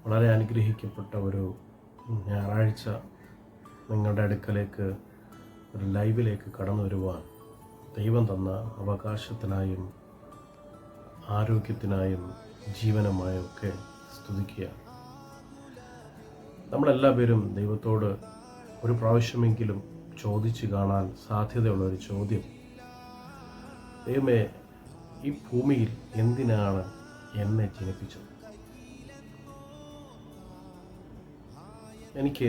വളരെ അനുഗ്രഹിക്കപ്പെട്ട ഒരു ഞായറാഴ്ച നിങ്ങളുടെ അടുക്കലേക്ക് ഒരു ലൈവിലേക്ക് കടന്നു വരുവാൻ ദൈവം തന്ന അവകാശത്തിനായും ആരോഗ്യത്തിനായും ജീവനുമായും ഒക്കെ സ്തുതിക്കുക. നമ്മളെല്ലാവരും ദൈവത്തോട് ഒരു പ്രാവശ്യമെങ്കിലും ചോദിച്ചു കാണാൻ സാധ്യതയുള്ളൊരു ചോദ്യം, ദൈവമേ, ഈ ഭൂമിയിൽ എന്തിനാണ് എന്നെ ജനിപ്പിച്ചത്? എനിക്ക്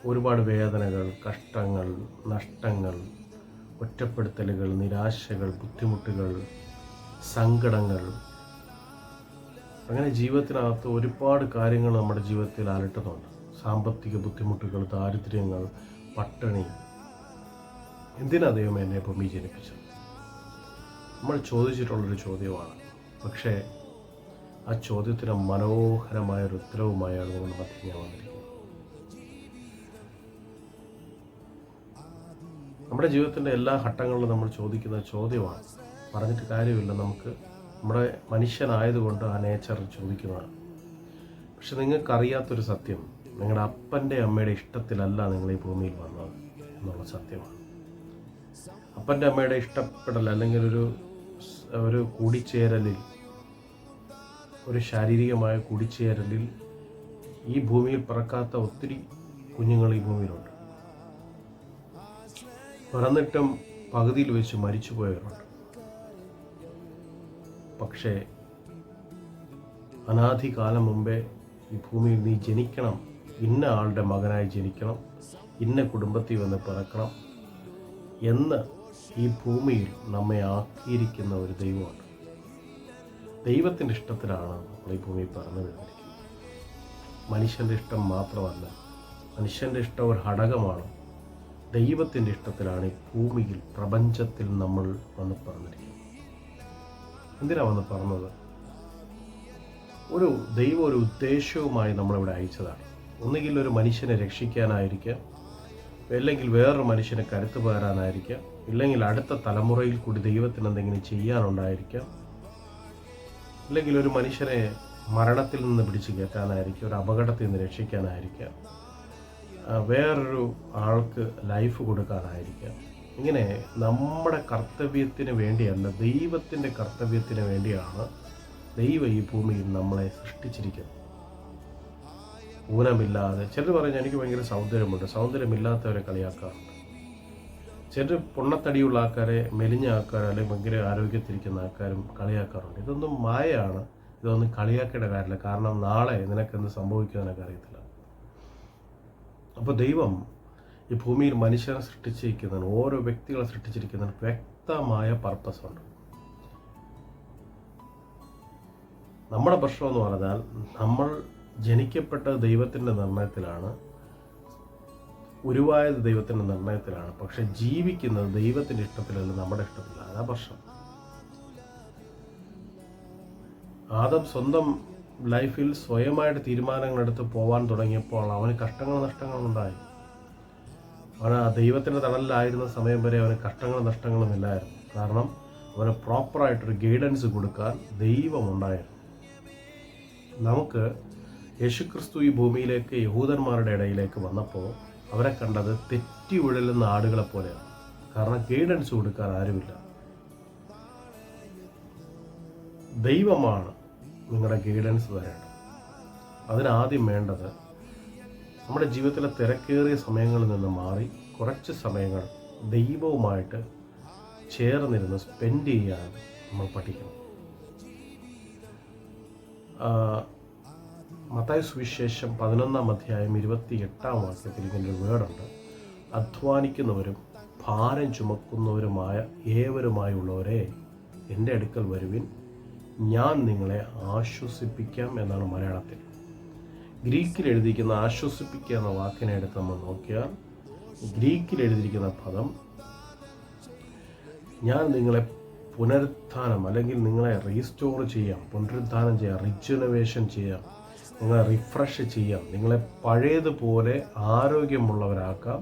ഒരുപാട് വേദനകൾ, കഷ്ടങ്ങൾ, നഷ്ടങ്ങൾ, ഒറ്റപ്പെടുത്തലുകൾ, നിരാശകൾ, ബുദ്ധിമുട്ടുകൾ, സങ്കടങ്ങൾ, അങ്ങനെ ജീവിതത്തിനകത്ത് ഒരുപാട് കാര്യങ്ങൾ നമ്മുടെ ജീവിതത്തിൽ അലട്ടുന്നുണ്ട്. സാമ്പത്തിക ബുദ്ധിമുട്ടുകൾ, ദാരിദ്ര്യങ്ങൾ, പട്ടിണി. എന്തിനാ ദൈവം എന്നെ ഭൂമി ജനിപ്പിച്ചത്? നമ്മൾ ചോദിച്ചിട്ടുള്ളൊരു ചോദ്യമാണ്. പക്ഷേ ആ ചോദ്യത്തിന് മനോഹരമായൊരു ഉത്തരവുമായാണ് നിങ്ങൾ മധ്യം ഞാൻ വന്നിരിക്കുന്നത്. നമ്മുടെ ജീവിതത്തിൻ്റെ എല്ലാ ഘട്ടങ്ങളിലും നമ്മൾ ചോദിക്കുന്ന ചോദ്യമാണ്. പറഞ്ഞിട്ട് കാര്യമില്ല, നമുക്ക് നമ്മുടെ മനുഷ്യനായതുകൊണ്ട് ആ നേച്ചർ ചോദിക്കുന്നതാണ്. പക്ഷെ നിങ്ങൾക്കറിയാത്തൊരു സത്യം, നിങ്ങളുടെ അപ്പൻ്റെ അമ്മയുടെ ഇഷ്ടത്തിലല്ല നിങ്ങൾ ഈ ഭൂമിയിൽ വന്നത് എന്നുള്ള സത്യമാണ്. അപ്പൻ്റെ അമ്മയുടെ ഇഷ്ടപ്പെടൽ അല്ലെങ്കിൽ ഒരു കൂടിച്ചേരലിൽ, ഒരു ശാരീരികമായ കൂടിച്ചേരലിൽ ഈ ഭൂമിയിൽ പിറക്കാത്ത ഒത്തിരി കുഞ്ഞുങ്ങൾ ഈ ഭൂമിയിലുണ്ട്. പിറന്നിട്ടും പകുതിയിൽ വെച്ച് മരിച്ചു പോയവരുണ്ട്. പക്ഷേ അനാദികാലം മുമ്പേ ഈ ഭൂമിയിൽ നീ ജനിക്കണം, ഇന്ന ആളുടെ മകനായി ജനിക്കണം, ഇന്ന കുടുംബത്തിൽ വന്ന് പിറക്കണം എന്ന് ഈ ഭൂമിയിൽ നമ്മെ ആക്കിയിരിക്കുന്ന ഒരു ദൈവമാണ്. ദൈവത്തിൻ്റെ ഇഷ്ടത്തിലാണ് നമ്മൾ ഈ ഭൂമിയിൽ പറഞ്ഞു വരുന്നിരിക്കുന്നത്. മനുഷ്യൻ്റെ ഇഷ്ടം മാത്രമല്ല, മനുഷ്യൻ്റെ ഇഷ്ടം ഒരു ഘടകമാണ്. ദൈവത്തിൻ്റെ ഇഷ്ടത്തിലാണ് ഈ ഭൂമിയിൽ, പ്രപഞ്ചത്തിൽ നമ്മൾ വന്ന് പറഞ്ഞിരിക്കുന്നത്. എന്തിനാ വന്ന് പറഞ്ഞത്? ദൈവം ഒരു ഉദ്ദേശവുമായി നമ്മളിവിടെ അയച്ചതാണ്. ഒന്നുകിൽ ഒരു മനുഷ്യനെ രക്ഷിക്കാനായിരിക്കാം, അല്ലെങ്കിൽ വേറൊരു മനുഷ്യനെ കരുത്തു പകരാനായിരിക്കാം, ഇല്ലെങ്കിൽ അടുത്ത തലമുറയിൽ കൂടി ദൈവത്തിന് എന്തെങ്കിലും ചെയ്യാനുണ്ടായിരിക്കാം, ഇല്ലെങ്കിൽ ഒരു മനുഷ്യനെ മരണത്തിൽ നിന്ന് പിടിച്ചു കയറ്റാനായിരിക്കും, ഒരു അപകടത്തിൽ നിന്ന് രക്ഷിക്കാനായിരിക്കാം, വേറൊരു ആൾക്ക് ലൈഫ് കൊടുക്കാനായിരിക്കാം. ഇങ്ങനെ നമ്മുടെ കർത്തവ്യത്തിന് വേണ്ടിയല്ല, ദൈവത്തിൻ്റെ കർത്തവ്യത്തിന് വേണ്ടിയാണ് ദൈവം ഈ ഭൂമിയിൽ നമ്മളെ സൃഷ്ടിച്ചിരിക്കുന്നത്. ഊനമില്ലാതെ, ചിലർ പറഞ്ഞാൽ എനിക്ക് ഭയങ്കര സൗന്ദര്യമുണ്ട്, സൗന്ദര്യമില്ലാത്തവരെ കളിയാക്കാറുണ്ട്. ചിലർ പൊണ്ണത്തടിയുള്ള ആൾക്കാരെ, മെലിഞ്ഞ ആൾക്കാർ, അല്ലെങ്കിൽ ഭയങ്കര ആരോഗ്യത്തിരിക്കുന്ന ആൾക്കാരും കളിയാക്കാറുണ്ട്. ഇതൊന്നും മായയാണ്, ഇതൊന്നും കളിയാക്കേണ്ട കാര്യമില്ല. കാരണം നാളെ നിനക്കെന്ത് സംഭവിക്കുമെന്ന് എനിക്ക് അറിയത്തില്ല. അപ്പോൾ ദൈവം ഈ ഭൂമിയിൽ മനുഷ്യനെ സൃഷ്ടിച്ചിരിക്കുന്നതിന്, ഓരോ വ്യക്തികളെ സൃഷ്ടിച്ചിരിക്കുന്നതിന് വ്യക്തമായ പർപ്പസ് ഉണ്ട്. നമ്മുടെ പ്രശ്നം എന്ന് പറഞ്ഞാൽ, നമ്മൾ ജനിക്കപ്പെട്ട ദൈവത്തിൻ്റെ നിർണയത്തിലാണ്, ഉരുവായത് ദൈവത്തിൻ്റെ നിർണയത്തിലാണ്. പക്ഷെ ജീവിക്കുന്നത് ദൈവത്തിൻ്റെ ഇഷ്ടത്തിലല്ല, നമ്മുടെ ഇഷ്ടത്തിലാണ്. അതാ പ്രശ്നം. ആദം സ്വന്തം ലൈഫിൽ സ്വയമായിട്ട് തീരുമാനങ്ങളെടുത്ത് പോകാൻ തുടങ്ങിയപ്പോൾ അവന് കഷ്ടങ്ങളും നഷ്ടങ്ങളും ഉണ്ടായി. അവൻ ആ ദൈവത്തിൻ്റെ തണലിലായിരുന്ന സമയം വരെ അവന് കഷ്ടങ്ങളും നഷ്ടങ്ങളും ഇല്ലായിരുന്നു. കാരണം അവന് പ്രോപ്പറായിട്ടൊരു ഗൈഡൻസ് കൊടുക്കാൻ ദൈവമുണ്ടായിരുന്നു. നമുക്ക് യേശുക്രിസ്തു ഈ ഭൂമിയിലേക്ക്, യഹൂദന്മാരുടെ ഇടയിലേക്ക് വന്നപ്പോൾ അവരെ കണ്ടത് തെറ്റി ഉഴലുന്ന ആടുകളെ പോലെയാണ്. കാരണം ഗൈഡൻസ് കൊടുക്കാൻ ആരുമില്ല. ദൈവമാണ് നിങ്ങളുടെ ഗൈഡൻസ് തരേണ്ടത്. അതിനാദ്യം വേണ്ടത് നമ്മുടെ ജീവിതത്തിലെ തിരക്കേറിയ സമയങ്ങളിൽ നിന്ന് മാറി കുറച്ച് സമയങ്ങൾ ദൈവവുമായിട്ട് ചേർന്നിരുന്ന് സ്പെൻഡ് ചെയ്യാൻ നമ്മൾ പഠിക്കണം. മത്തായി സുവിശേഷം 11-ാം അധ്യായം 28-ാം വാക്യത്തിൽ ഇങ്ങനൊരു വേർഡുണ്ട്: അധ്വാനിക്കുന്നവരും ഭാരം ചുമക്കുന്നവരുമായ ഏവരുമായുള്ളവരെ എൻ്റെ അടുക്കൽ വരുവിൻ, ഞാൻ നിങ്ങളെ ആശ്വസിപ്പിക്കാം എന്നാണ് മലയാളത്തിൽ. ഗ്രീക്കിൽ എഴുതിയിരിക്കുന്ന ആശ്വസിപ്പിക്കുക എന്ന വാക്കിനെ എടുത്ത് നമ്മൾ നോക്കിയാൽ, ഗ്രീക്കിൽ എഴുതിയിരിക്കുന്ന പദം ഞാൻ നിങ്ങളെ പുനരുത്ഥാനം, അല്ലെങ്കിൽ നിങ്ങളെ റീസ്റ്റോർ ചെയ്യാം, പുനരുത്ഥാനം ചെയ്യാം, റിജുനവേഷൻ ചെയ്യാം, നിങ്ങളെ റിഫ്രഷ് ചെയ്യാം, നിങ്ങളെ പഴയതുപോലെ ആരോഗ്യമുള്ളവരാക്കാം,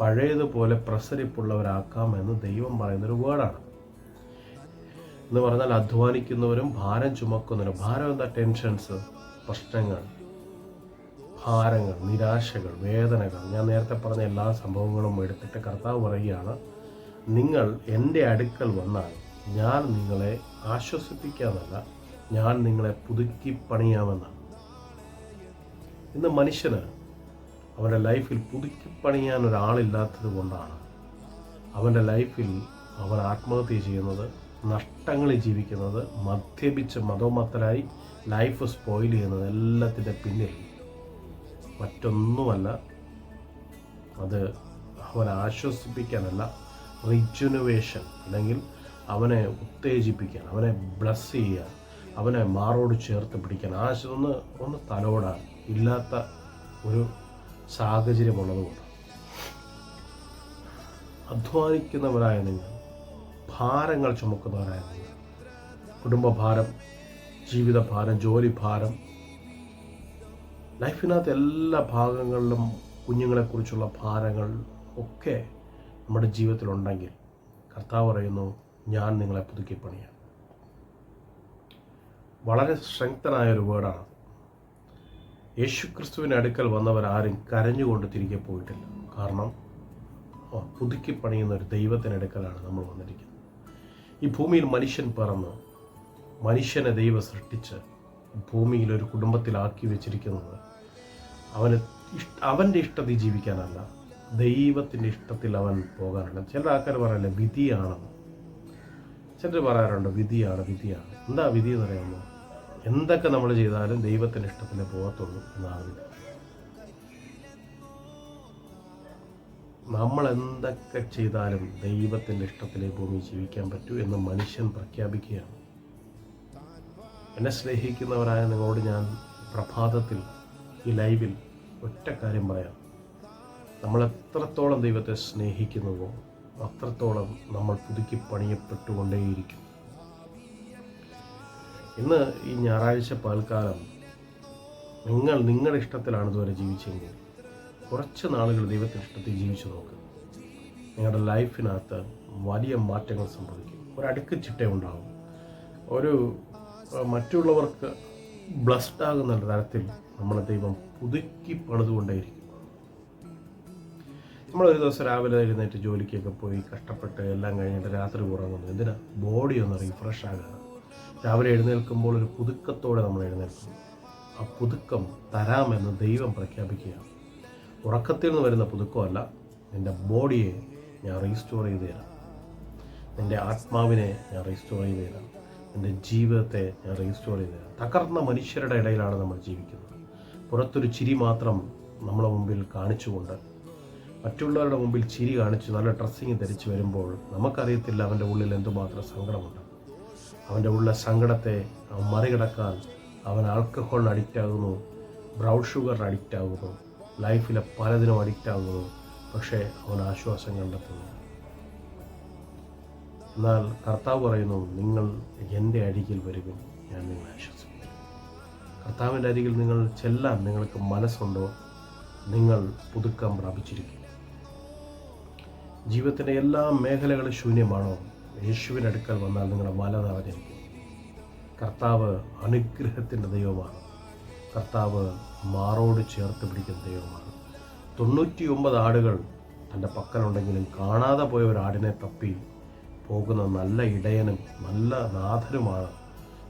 പഴയതുപോലെ പ്രസരിപ്പുള്ളവരാക്കാം എന്ന് ദൈവം പറയുന്നൊരു വേർഡാണ്. എന്ന് പറഞ്ഞാൽ അധ്വാനിക്കുന്നവരും ഭാരം ചുമക്കുന്നവരും. ഭാരം എന്താ? ടെൻഷൻസ്, പ്രശ്നങ്ങൾ, ഭാരങ്ങൾ, നിരാശകൾ, വേദനകൾ, ഞാൻ നേരത്തെ പറഞ്ഞ എല്ലാ സംഭവങ്ങളും എടുത്തിട്ട് കർത്താവ് പറയുകയാണ്, നിങ്ങൾ എൻ്റെ അടുക്കൽ വന്നാൽ ഞാൻ നിങ്ങളെ ആശ്വസിപ്പിക്കാമെന്നല്ല, ഞാൻ നിങ്ങളെ പുതുക്കി പണിയാമെന്നാണ്. ഇന്ന് മനുഷ്യന് അവൻ്റെ ലൈഫിൽ പുതുക്കി പണിയാൻ ഒരാളില്ലാത്തത് കൊണ്ടാണ് അവൻ്റെ ലൈഫിൽ അവൻ ആത്മഹത്യ ചെയ്യുന്നത്, നഷ്ടങ്ങളിൽ ജീവിക്കുന്നത്, മദ്യപിച്ച് മതോമത്തരായി ലൈഫ് സ്പോയിൽ ചെയ്യുന്നത്. എല്ലാത്തിൻ്റെ പിന്നിൽ മറ്റൊന്നുമല്ല, അത് അവനെ ആശ്വസിപ്പിക്കാനല്ല, റിജുനുവേഷൻ അല്ലെങ്കിൽ അവനെ ഉത്തേജിപ്പിക്കാൻ, അവനെ ബ്ലസ് ചെയ്യാൻ, അവനെ മാറോട് ചേർത്ത് പിടിക്കാൻ, ഒന്ന് തലോടാൻ ഇല്ലാത്ത ഒരു സാഹചര്യമുള്ളതുകൊണ്ട് അധ്വാനിക്കുന്നവരായ നിങ്ങൾ, ഭാരങ്ങൾ ചുമക്കുന്നവരായ നിങ്ങൾ, കുടുംബഭാരം, ജീവിതഭാരം, ജോലിഭാരം, ലൈഫിനകത്ത് എല്ലാ ഭാഗങ്ങളിലും കുഞ്ഞുങ്ങളെക്കുറിച്ചുള്ള ഭാരങ്ങൾ ഒക്കെ നമ്മുടെ ജീവിതത്തിലുണ്ടെങ്കിൽ കർത്താവ് പറയുന്നു, ഞാൻ നിങ്ങളെ പുതുക്കി പണിയാം. വളരെ സ്ട്രെങ്തനായൊരു വേർഡാണ്. യേശുക്രിസ്തുവിൻ്റെ അടുക്കൽ വന്നവരാരും കരഞ്ഞുകൊണ്ട് തിരികെ പോയിട്ടില്ല. കാരണം പുതുക്കി പണിയുന്ന ഒരു ദൈവത്തിൻ്റെ അടുക്കലാണ് നമ്മൾ വന്നിരിക്കുന്നത്. ഈ ഭൂമിയിൽ മനുഷ്യൻ പിറന്ന് മനുഷ്യനെ ദൈവം സൃഷ്ടിച്ച് ഭൂമിയിൽ ഒരു കുടുംബത്തിലാക്കി വെച്ചിരിക്കുന്നത് അവൻ്റെ ഇഷ്ടത്തിൽ ജീവിക്കാനല്ല, ദൈവത്തിൻ്റെ ഇഷ്ടത്തിൽ അവൻ പോകാനല്ല. ചില ആൾക്കാർ പറയല്ലേ വിധിയാണെന്ന്. ചിലർ പറയാറുണ്ട് വിധിയാണ്. എന്താ വിധി എന്ന് പറയുമ്പോൾ എന്തൊക്കെ നമ്മൾ ചെയ്താലും ദൈവത്തിൻ്റെ ഇഷ്ടത്തിലേ പോകത്തുള്ളൂ എന്നാണ് വിധി. നമ്മൾ എന്തൊക്കെ ചെയ്താലും ദൈവത്തിൻ്റെ ഇഷ്ടത്തിലേ ഭൂമി ജീവിക്കാൻ പറ്റൂ എന്ന് മനുഷ്യൻ പ്രഖ്യാപിക്കുകയാണ്. എന്നെ സ്നേഹിക്കുന്നവരായ നിങ്ങളോട് ഞാൻ പ്രഭാതത്തിൽ ഈ ലൈവിൽ ഒറ്റ കാര്യം പറയാം. നമ്മൾ എത്രത്തോളം ദൈവത്തെ സ്നേഹിക്കുന്നുവോ അത്രത്തോളം നമ്മൾ പുതുക്കി പണിയപ്പെട്ടുകൊണ്ടേയിരിക്കും. ഇന്ന് ഈ ഞായറാഴ്ച പകൽക്കാലം നിങ്ങളുടെ ഇഷ്ടത്തിലാണ് ഇതുവരെ ജീവിച്ചെങ്കിൽ കുറച്ച് നാളുകൾ ദൈവത്തിൻ്റെ ഇഷ്ടത്തിൽ ജീവിച്ചു നോക്കുക. നിങ്ങളുടെ ലൈഫിനകത്ത് വലിയ മാറ്റങ്ങൾ സംഭവിക്കും. ഒരടുക്ക് ചിട്ട ഉണ്ടാകും. മറ്റുള്ളവർക്ക് ബ്ലസ്ഡ് ആകുന്ന തരത്തിൽ നമ്മളെ ദൈവം പുതുക്കി പണിതുകൊണ്ടേയിരിക്കും. നമ്മളൊരു ദിവസം രാവിലെ എഴുന്നേറ്റ് ജോലിക്കൊക്കെ പോയി കഷ്ടപ്പെട്ട് എല്ലാം കഴിഞ്ഞിട്ട് രാത്രി ഉറങ്ങുന്നു. എന്തിനാ? ബോഡി ഒന്ന് റീഫ്രഷ് ആകുക. രാവിലെ എഴുന്നേൽക്കുമ്പോൾ ഒരു പുതുക്കത്തോടെ നമ്മൾ എഴുന്നേൽക്കുന്നു. ആ പുതുക്കം തരാമെന്ന് ദൈവം പ്രഖ്യാപിക്കുകയാണ്. ഉറക്കത്തിൽ നിന്ന് വരുന്ന പുതുക്കമല്ല, നിൻ്റെ ബോഡിയെ ഞാൻ റീസ്റ്റോർ ചെയ്ത് തരാം, നിൻ്റെ ആത്മാവിനെ ഞാൻ റീസ്റ്റോർ ചെയ്ത് തരാം, നിൻ്റെ ജീവിതത്തെ ഞാൻ റീസ്റ്റോർ ചെയ്ത് തരാം. തകർന്ന മനുഷ്യരുടെ ഇടയിലാണ് നമ്മൾ ജീവിക്കുന്നത്. പുറത്തൊരു ചിരി മാത്രം നമ്മളെ മുമ്പിൽ കാണിച്ചുകൊണ്ട് മറ്റുള്ളവരുടെ മുമ്പിൽ ചിരി കാണിച്ച് നല്ല ഡ്രസ്സിങ് ധരിച്ച് വരുമ്പോൾ നമുക്കറിയത്തില്ല അവൻ്റെ ഉള്ളിൽ എന്തുമാത്രം സങ്കടമുണ്ട്. അവൻ്റെ ഉള്ളിലെ സങ്കടത്തെ അവൻ മറികടക്കാൻ അവൻ ആൽക്കഹോളിന് അഡിക്റ്റ് ആകുന്നു, ബ്രൗൺ ഷുഗറിന് അഡിക്റ്റ് ആകുന്നു, ലൈഫിലെ പലതിനും അഡിക്റ്റ് ആകുന്നു. പക്ഷേ അവൻ ആശ്വാസം കണ്ടെത്തുന്നു. എന്നാൽ കർത്താവ് പറയുന്നു, നിങ്ങൾ എൻ്റെ അരികിൽ വരുവിൻ, ഞാൻ നിങ്ങളെ ആശ്വസിപ്പിക്കും. കർത്താവിൻ്റെ അരികിൽ നിങ്ങൾ ചെല്ലാൻ നിങ്ങൾക്ക് മനസ്സുണ്ടോ, നിങ്ങൾ പുതുക്കം പ്രാപിച്ചിരിക്കും. ജീവിതത്തിൻ്റെ എല്ലാ മേഖലകളും ശൂന്യമാണോ, യേശുവിൻ്റെ അടുക്കൽ വന്നാൽ നിങ്ങളുടെ മല നിറഞ്ഞിരിക്കും. കർത്താവ് അനുഗ്രഹത്തിൻ്റെ ദൈവമാണ്. കർത്താവ് മാറോട് ചേർത്ത് പിടിക്കുന്ന ദൈവമാണ്. 99 ആടുകൾ തൻ്റെ പക്കലുണ്ടെങ്കിലും കാണാതെ പോയ ഒരു ആടിനെ തപ്പി പോകുന്ന നല്ല ഇടയനും നല്ല നാഥനുമാണ്.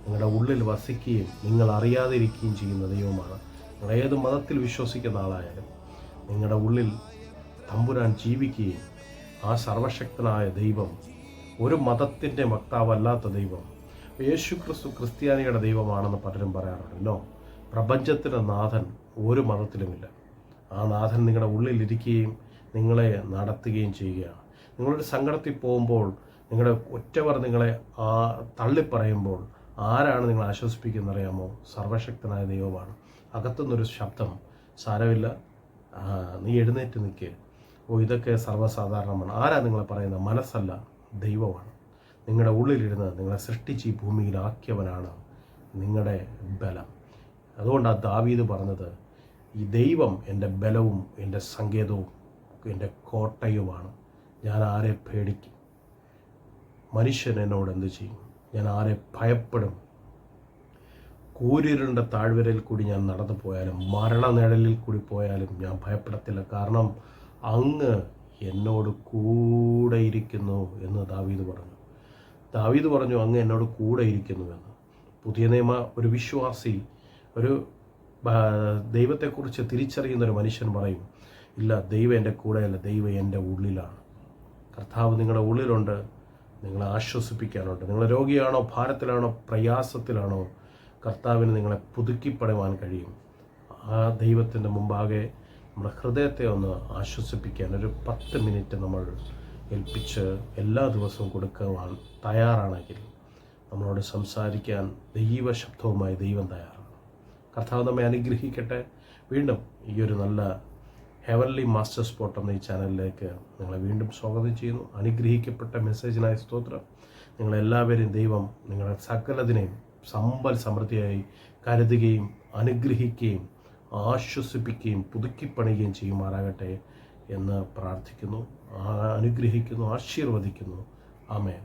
നിങ്ങളുടെ ഉള്ളിൽ വസിക്കുകയും നിങ്ങൾ അറിയാതെ ഇരിക്കുകയും ചെയ്യുന്ന ദൈവമാണ്. നിങ്ങൾ ഏത് മതത്തിൽ വിശ്വസിക്കുന്ന ആളായാലും നിങ്ങളുടെ ഉള്ളിൽ തമ്പുരാൻ ജീവിക്കുകയും ആ സർവശക്തനായ ദൈവം, ഒരു മതത്തിൻ്റെ വക്താവല്ലാത്ത ദൈവം, യേശുക്രിസ്തു ക്രിസ്ത്യാനിയുടെ ദൈവമാണെന്ന് പലരും പറയാറുണ്ടല്ലോ. പ്രപഞ്ചത്തിൻ്റെ നാഥൻ ഒരു മതത്തിലുമില്ല. ആ നാഥൻ നിങ്ങളുടെ ഉള്ളിലിരിക്കുകയും നിങ്ങളെ നടത്തുകയും ചെയ്യുകയാണ്. നിങ്ങളൊരു സങ്കടത്തിൽ പോകുമ്പോൾ, നിങ്ങളുടെ ഒറ്റവർ നിങ്ങളെ തള്ളിപ്പറയുമ്പോൾ ആരാണ് നിങ്ങളെ ആശ്വസിപ്പിക്കുന്നത് അറിയാമോ? സർവശക്തനായ ദൈവമാണ്. അകത്തുനിന്നൊരു ശബ്ദം, സാരമില്ല, നീ എഴുന്നേറ്റ് നിൽക്ക്, ഇതൊക്കെ സർവ്വസാധാരണമാണ്. ആരാ നിങ്ങളെ പറയുന്നത്? മനസ്സല്ല, ദൈവമാണ്. നിങ്ങളുടെ ഉള്ളിലിരുന്ന് നിങ്ങളെ സൃഷ്ടിച്ച് ഈ ഭൂമിയിലാക്കിയവനാണ് നിങ്ങളുടെ ബലം. അതുകൊണ്ടാണ് ദാവീദ് പറഞ്ഞത്, ഈ ദൈവം എൻ്റെ ബലവും എൻ്റെ സങ്കേതവും എൻ്റെ കോട്ടയുമാണ്, ഞാൻ ആരെ പേടിക്കും? മനുഷ്യൻ എന്നോട് എന്ത് ചെയ്യും? ഞാൻ ആരെ ഭയപ്പെടും? കൂരിരുണ്ട താഴ്വരയിൽ കൂടി ഞാൻ നടന്നു പോയാലും മരണനിഴലിൽ കൂടി പോയാലും ഞാൻ ഭയപ്പെടത്തില്ല, കാരണം അങ്ങ് എന്നോട് കൂടെ ഇരിക്കുന്നു എന്ന് ദാവീദ് പറഞ്ഞു. ദാവീദ് പറഞ്ഞു അങ്ങ് എന്നോട് കൂടെ ഇരിക്കുന്നുവെന്ന്. പുതിയ നിയമ ഒരു വിശ്വാസി, ഒരു ദൈവത്തെക്കുറിച്ച് തിരിച്ചറിയുന്നൊരു മനുഷ്യൻ പറയും, ഇല്ല, ദൈവം എൻ്റെ കൂടെയല്ല, ദൈവം എൻ്റെ ഉള്ളിലാണ്. കർത്താവ് നിങ്ങളുടെ ഉള്ളിലുണ്ട്, നിങ്ങളെ ആശ്വസിപ്പിക്കാനുണ്ട്. നിങ്ങൾ രോഗിയാണോ, ഭാരത്തിലാണോ, പ്രയാസത്തിലാണോ, കർത്താവിന് നിങ്ങളെ പുതുക്കിപ്പടുവാൻ കഴിയും. ആ ദൈവത്തിൻ്റെ മുമ്പാകെ നമ്മുടെ ഹൃദയത്തെ ഒന്ന് ആശ്വസിപ്പിക്കാൻ ഒരു 10 മിനിറ്റ് നമ്മൾ ഏൽപ്പിച്ച് എല്ലാ ദിവസവും കൊടുക്കുവാൻ തയ്യാറാണെങ്കിൽ നമ്മളോട് സംസാരിക്കാൻ ദൈവശബ്ദവുമായി ദൈവം തയ്യാറാണ്. കർത്താവ് നമ്മെ അനുഗ്രഹിക്കട്ടെ. വീണ്ടും ഈ ഒരു നല്ല ഹെവൻലി മാസ്റ്റർ സ്പോട്ട് എന്ന ഈ ചാനലിലേക്ക് നിങ്ങളെ വീണ്ടും സ്വാഗതം ചെയ്യുന്നു. അനുഗ്രഹിക്കപ്പെട്ട മെസ്സേജിനായി സ്തോത്രം. നിങ്ങളെല്ലാവരെയും ദൈവം നിങ്ങളുടെ സകലതിനെയും സമ്പൽ സമൃദ്ധിയായി കരുതുകയും അനുഗ്രഹിക്കുകയും ആശ്വസിപ്പിക്കുകയും പുതുക്കിപ്പണിയുകയും ചെയ്യുമാറാകട്ടെ എന്ന് പ്രാർത്ഥിക്കുന്നു, അനുഗ്രഹിക്കുന്നു, ആശീർവദിക്കുന്നു. ആമേൻ.